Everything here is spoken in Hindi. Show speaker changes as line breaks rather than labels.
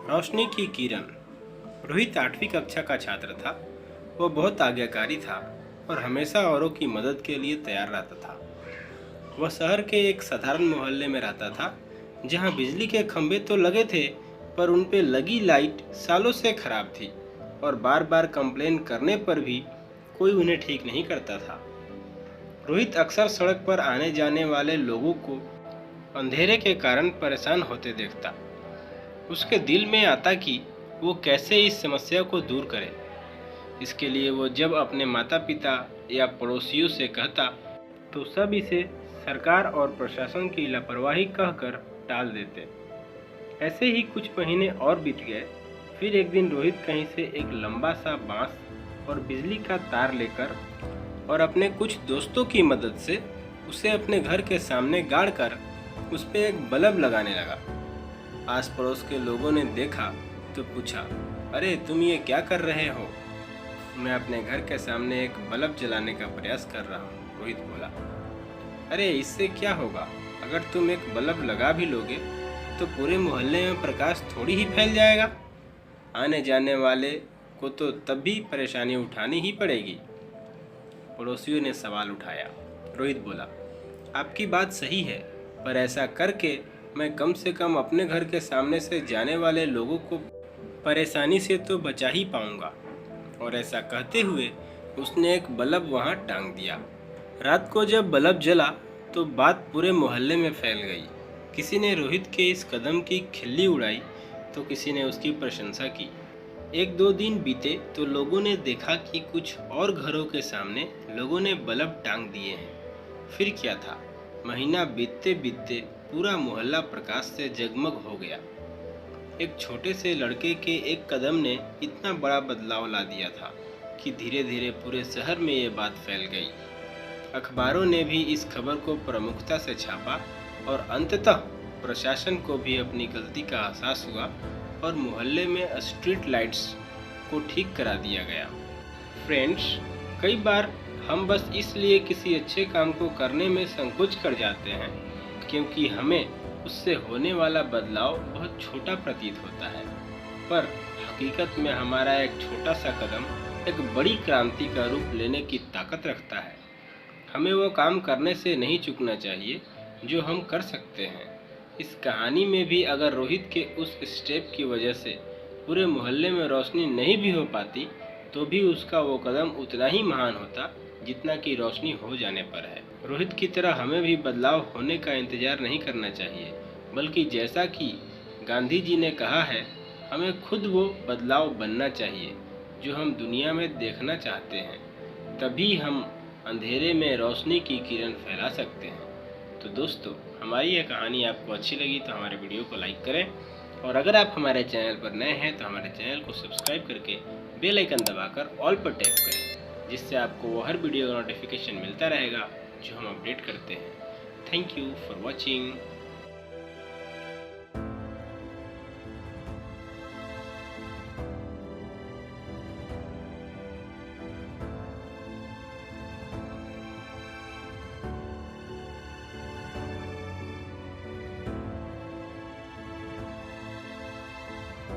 रोशनी की किरण। रोहित 8वीं कक्षा का छात्र था। वह बहुत आज्ञाकारी था और हमेशा औरों की मदद के लिए तैयार रहता था। वह शहर के एक साधारण मोहल्ले में रहता था, जहां बिजली के खंभे तो लगे थे, पर उन पे लगी लाइट सालों से खराब थी और बार बार कंप्लेन करने पर भी कोई उन्हें ठीक नहीं करता था। रोहित अक्सर सड़क पर आने जाने वाले लोगों को अंधेरे के कारण परेशान होते देखता। उसके दिल में आता कि वो कैसे इस समस्या को दूर करे। इसके लिए वो जब अपने माता पिता या पड़ोसियों से कहता, तो सब इसे सरकार और प्रशासन की लापरवाही कहकर टाल देते। ऐसे ही कुछ महीने और बीत गए। फिर एक दिन रोहित कहीं से एक लंबा सा बांस और बिजली का तार लेकर और अपने कुछ दोस्तों की मदद से उसे अपने घर के सामने गाड़कर उस पे एक बल्ब लगाने लगा। आस पड़ोस के लोगों ने देखा तो पूछा, अरे तुम ये क्या कर रहे हो? मैं अपने घर के सामने एक बल्ब जलाने का प्रयास कर रहा हूँ, रोहित बोला। अरे इससे क्या होगा? अगर तुम एक बल्ब लगा भी लोगे तो पूरे मोहल्ले में प्रकाश थोड़ी ही फैल जाएगा। आने जाने वाले को तो तब भी परेशानी उठानी ही पड़ेगी। पड़ोसियों ने सवाल उठाया। रोहित बोला, आपकी बात सही है, पर ऐसा करके मैं कम से कम अपने घर के सामने से जाने वाले लोगों को परेशानी से तो बचा ही पाऊंगा। और ऐसा कहते हुए उसने एक बल्ब वहां टांग दिया। रात को जब बल्ब जला तो बात पूरे मोहल्ले में फैल गई। किसी ने रोहित के इस कदम की खिल्ली उड़ाई तो किसी ने उसकी प्रशंसा की। एक दो दिन बीते तो लोगों ने देखा कि कुछ और घरों के सामने लोगों ने बल्ब टांग दिए हैं। फिर क्या था, महीना बीतते बीतते पूरा मोहल्ला प्रकाश से जगमग हो गया। एक छोटे से लड़के के एक कदम ने इतना बड़ा बदलाव ला दिया था कि धीरे धीरे पूरे शहर में ये बात फैल गई। अखबारों ने भी इस खबर को प्रमुखता से छापा और अंततः प्रशासन को भी अपनी गलती का एहसास हुआ और मोहल्ले में स्ट्रीट लाइट्स को ठीक करा दिया गया। फ्रेंड्स, कई बार हम बस इसलिए किसी अच्छे काम को करने में संकोच कर जाते हैं क्योंकि हमें उससे होने वाला बदलाव बहुत छोटा प्रतीत होता है, पर हकीकत में हमारा एक छोटा सा कदम एक बड़ी क्रांति का रूप लेने की ताकत रखता है। हमें वो काम करने से नहीं चूकना चाहिए जो हम कर सकते हैं। इस कहानी में भी अगर रोहित के उस स्टेप की वजह से पूरे मोहल्ले में रोशनी नहीं भी हो पाती, तो भी उसका वो कदम उतना ही महान होता जितना कि रोशनी हो जाने पर है। रोहित की तरह हमें भी बदलाव होने का इंतजार नहीं करना चाहिए, बल्कि जैसा कि गांधी जी ने कहा है, हमें खुद वो बदलाव बनना चाहिए जो हम दुनिया में देखना चाहते हैं। तभी हम अंधेरे में रोशनी की किरण फैला सकते हैं। तो दोस्तों, हमारी यह कहानी आपको अच्छी लगी तो हमारे वीडियो को लाइक करें, और अगर आप हमारे चैनल पर नए हैं तो हमारे चैनल को सब्सक्राइब करके बेल आइकन दबाकर ऑल पर टैप करें, जिससे आपको वो हर वीडियो का नोटिफिकेशन मिलता रहेगा जो हम अपडेट करते हैं। Thank you for watching.